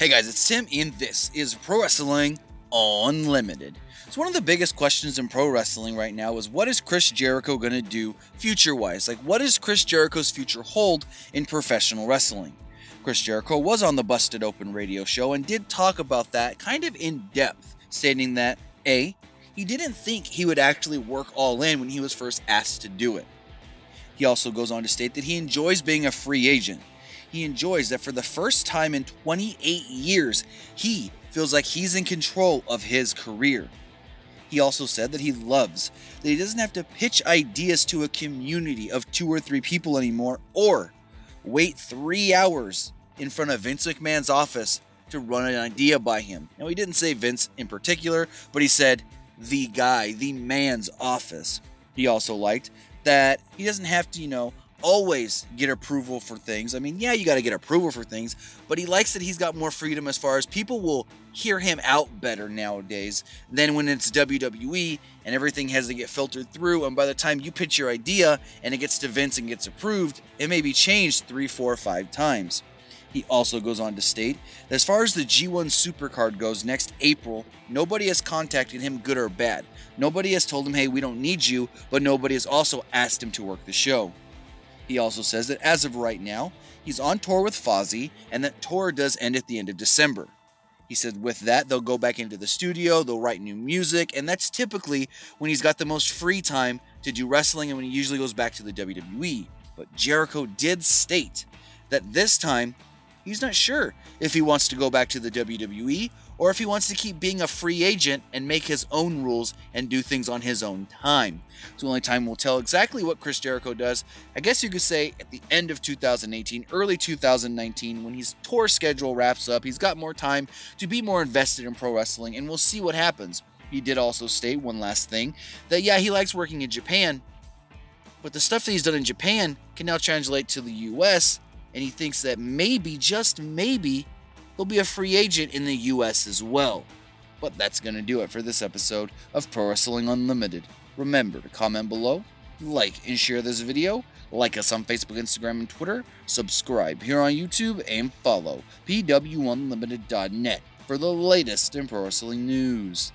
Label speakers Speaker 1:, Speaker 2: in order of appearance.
Speaker 1: Hey guys, it's Tim, and this is Pro Wrestling Unlimited. So one of the biggest questions in pro wrestling right now is, what is Chris Jericho going to do future-wise? Like, what does Chris Jericho's future hold in professional wrestling? Chris Jericho was on the Busted Open radio show and did talk about that kind of in depth, stating that A, he didn't think he would actually work all in when he was first asked to do it. He also goes on to state that he enjoys being a free agent. He enjoys that for the first time in 28 years, he feels like he's in control of his career. He also said that he loves that he doesn't have to pitch ideas to a community of 2 or 3 people anymore, or wait 3 hours in front of Vince McMahon's office to run an idea by him. Now, he didn't say Vince in particular, but he said the guy, the man's office. He also liked that he doesn't have to, always get approval for things. I mean, yeah, you got to get approval for things, but he likes that he's got more freedom as far as people will hear him out better nowadays than when it's WWE and everything has to get filtered through, and by the time you pitch your idea and it gets to Vince and gets approved, it may be changed 3, 4, 5 times. He also goes on to state that as far as the G1 Supercard goes next April, nobody has contacted him, good or bad. Nobody has told him, hey, we don't need you, but nobody has also asked him to work the show. He also says that as of right now, he's on tour with Fozzy, and that tour does end at the end of December. He said with that, they'll go back into the studio, they'll write new music, and that's typically when he's got the most free time to do wrestling and when he usually goes back to the WWE. But Jericho did state that this time, he's not sure if he wants to go back to the WWE or if he wants to keep being a free agent and make his own rules and do things on his own time. So only time will tell exactly what Chris Jericho does. I guess you could say at the end of 2018, early 2019, when his tour schedule wraps up, he's got more time to be more invested in pro wrestling, and we'll see what happens. He did also state one last thing, that yeah, he likes working in Japan, but the stuff that he's done in Japan can now translate to the US, and he thinks that maybe, just maybe, he'll be a free agent in the US as well. But that's going to do it for this episode of Pro Wrestling Unlimited. Remember to comment below, like and share this video, like us on Facebook, Instagram, and Twitter, subscribe here on YouTube, and follow PWUnlimited.net for the latest in pro wrestling news.